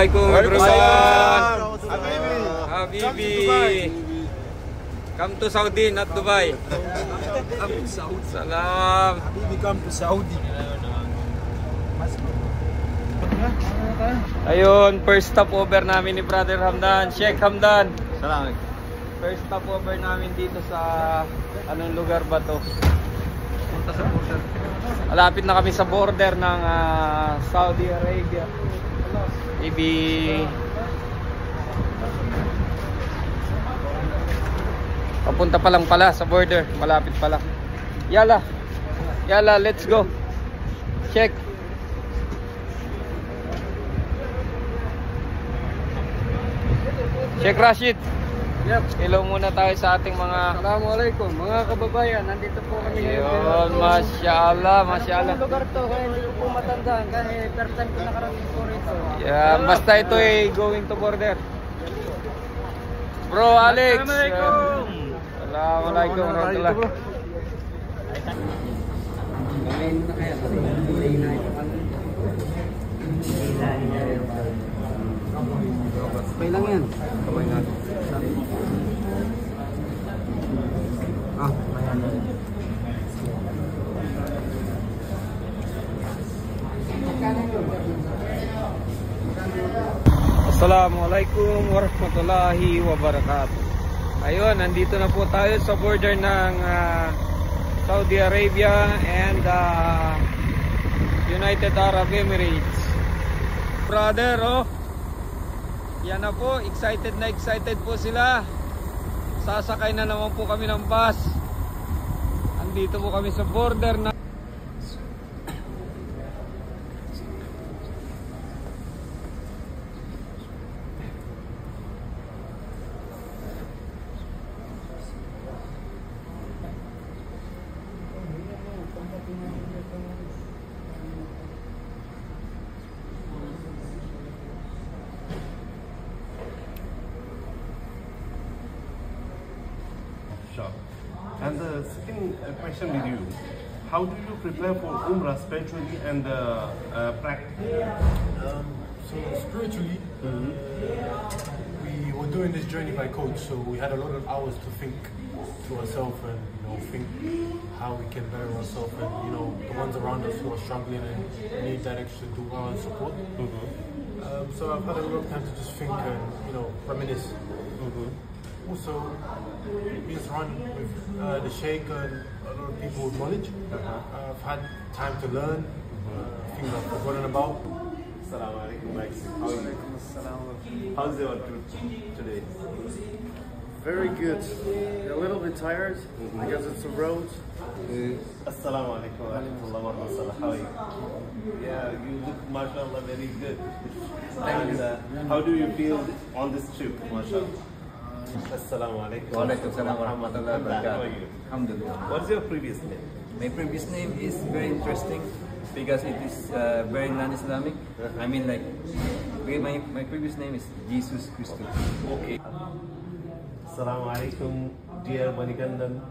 Assalamualaikum everyone. Habibi. Come to Saudi, not Dubai. Salam. Habibi, come to Saudi. Ayun, first stopover namin ni Brother Hamdan, Sheikh Hamdan. Salamat. First stopover namin dito sa anong lugar ba to? Punta sa border. Malapit na kami sa border ng Saudi Arabia. Papunta pa lang pala sa border, malapit pa lang. Yala. Yala, let's go. Check. Sheikh Rashid. Yep. Hello muna tayo sa ating mga Assalamualaikum mga kababayan. Nandito po kami Ayun, masyaallah, masyaallah. Ang lugar to, kaya hindi ko po matandaan kasi first time ko nakarating po rito. Yeah, basta ito ay going to border. Bro Alex. Assalamualaikum. Assalamualaikum warahmatullahi. Sabay lang yan. Kamay natin. Assalamualaikum warahmatullahi wabarakatuh. Ayun, nandito na po tayo sa border ng Saudi Arabia and United Arab Emirates. Brother, oh. Yan na po, excited po sila. Sasakay na naman po kami ng bus. Andito po kami sa border na And the second question with you, how do you prepare for Umrah spiritually and practically? So spiritually, we were doing this journey by coach, so we had a lot of hours to think to ourselves and think how we can better ourselves and the ones around us who are struggling and need that extra dua and support. So I've had a lot of time to just think and reminisce. Also, being surrounded with the Sheikh and a lot of people with knowledge. I've had time to learn things I've forgotten about. Assalamu alaikum. How's your trip today? Very good. A little bit tired because it's a road. Assalamu alaikum wa rahmatullahi wa barakatuh. How are you? Yeah, you look mashallah very good. And how do you feel on this trip, mashallah? Assalamu alaikum. Waalaikumsalam warahmatullahi wabarakatuh. Alhamdulillah. What's your previous name? My previous name is very interesting because it is very non-Islamic. I mean, like my previous name is Jesus Christus. Okay. Assalamu alaikum, dear Manikandan.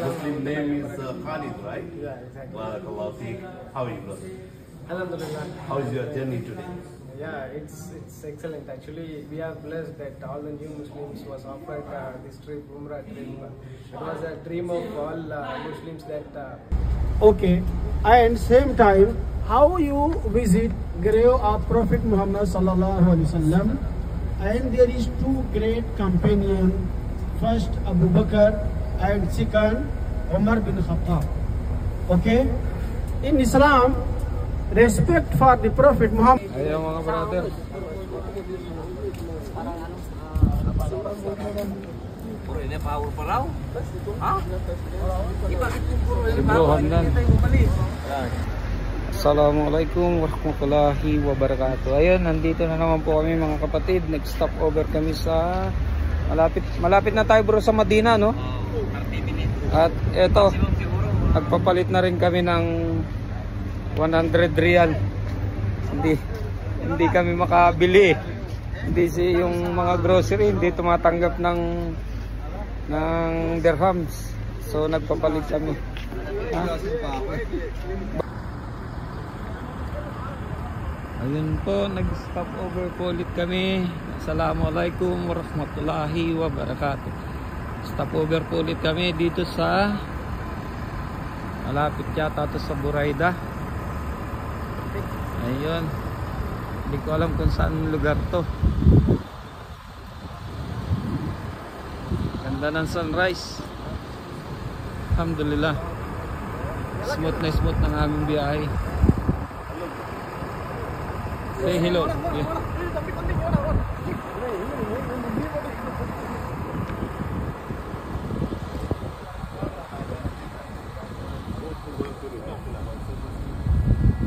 Muslim name is Khalid, right? Yeah, exactly. Barakallahu feek. How are you, brother? Alhamdulillah. How is your journey today? Yeah, it's excellent. Actually, we are blessed that all the new Muslims was offered this trip, Umrah trip. It was a dream of all Muslims that. Okay, and same time, how you visit grave of Prophet Muhammad sallallahu alaihi wasallam, and there is two great companions. First Abu Bakr and second Umar bin Khattab. Okay, in Islam, respect for the Prophet Muhammad. Ayan mga brother. Puro ini power pa raw? Ha? Si Bro Hamdan. Assalamualaikum warahmatullahi wabarakatuh. Ayun, nandito na naman po kami mga kapatid. Nag-stop over kami sa malapit na tayo bro sa Madina, no? At eto, nagpapalit na rin kami ng 100 riyal. Hindi kami makabili. Hindi yung mga grocery hindi tumatanggap ng dirhams. So nagpapalit kami. Ayun po, nag-stop over po ulit kami. Assalamualaikum warahmatullahi wabarakatuh. Stop over po ulit kami dito sa malapit yata to sa Buraida. Ayun, hindi ko alam kung saan lugar to. Ganda ng sunrise. Alhamdulillah, smooth na smooth ng aming biyahe. Say hello. Yeah.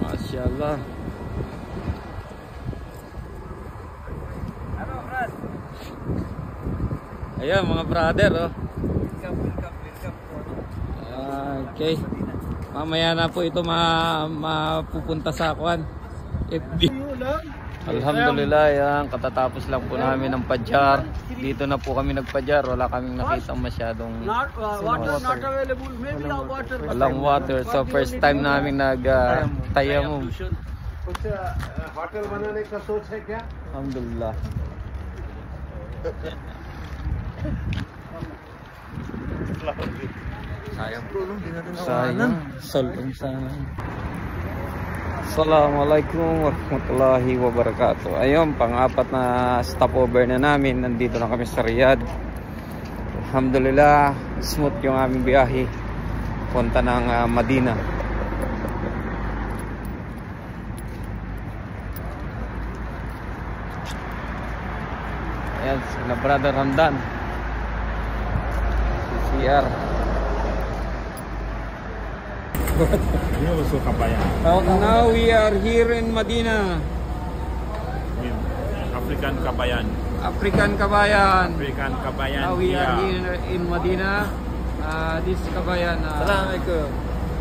Masyaallah. Ayan mga brother, oh. Okay. Mamaya na po ito mapupunta sa Kwan. FB. Alhamdulillah, yan. Katatapos lang po namin ng Pajar. Dito na po kami nagpajar. Wala kaming nakita masyadong water. Walang water. So first time namin nag-tayammum. Alhamdulillah. Sayang. Solong sana. Assalamualaikum warahmatullahi wabarakatuh. Ayun, pang-apat na stopover na namin. Nandito na kami sa Riyadh. Alhamdulillah, smooth yung aming biyahe punta ng Madina. Ayan, sila Brother Ramdan, CR. Now we are here in Medina. African Kabayan. African Kabayan. African Kabayan. Now we are here in Medina. This Kabayan. Assalamualaikum.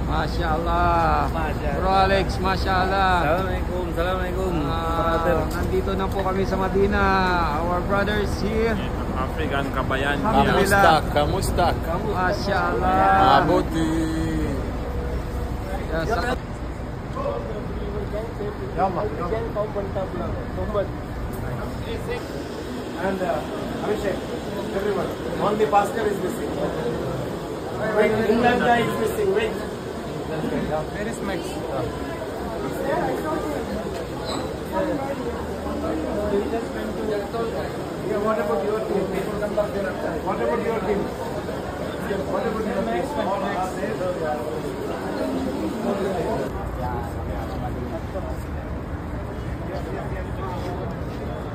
Mashallah. Bro Alex, mashallah. Assalamualaikum. Assalamualaikum. Nandito na po kami sa Medina. Our brothers here. African Kabayan. Alhamdulillah. Kamustak. Mashallah. Mabuti. Yes. And Abhishek, everyone. Only Pastor is missing. Wait, England guy is missing. Wait. Where is Max? Yeah, what about your team? What about your team? What about your team?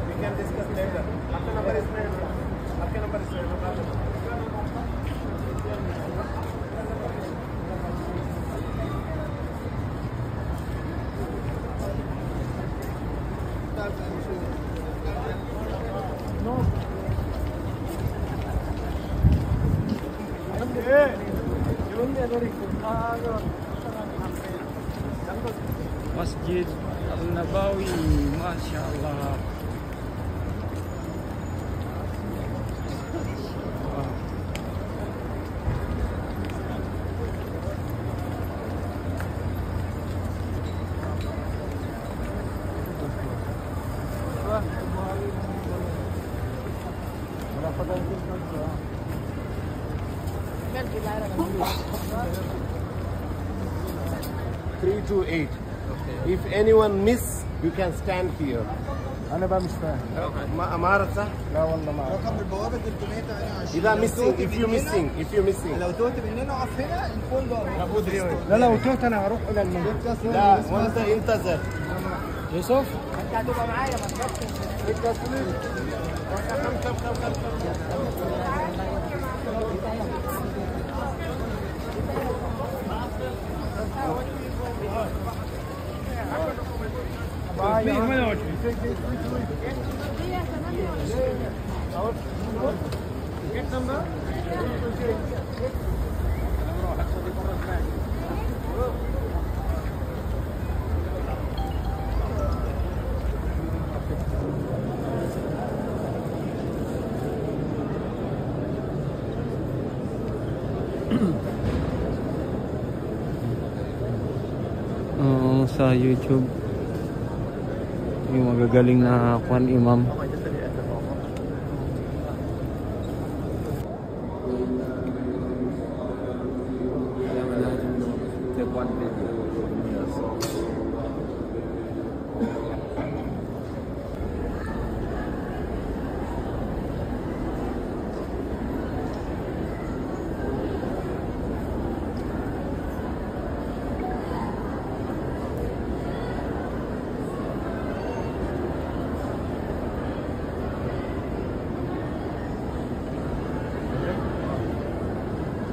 We can discuss later. आपका नंबर इसमें है. आपका नंबर इसमें है. Masjid Al-Nabawi, mashallah. Three to 8. If anyone miss, you can stand here. أنا بقى مش فاهم. ما أعرف صح؟ لا والله ما أعرف. رقم البوابة 300. إذا if you missing. لو توت مننا اقف هنا الفول ده. لا لو توت أنا هروح إلى المنزل. لا وأنت انتظر. يوسف. انت هتبقى معايا ما تخافش. Sa YouTube. Yung magagaling na Kwan Imam.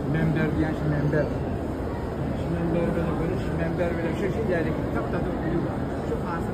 Member diyen member. Member böyle böyle member böyle şu şeyleri kitap da okuyorlar. Çok az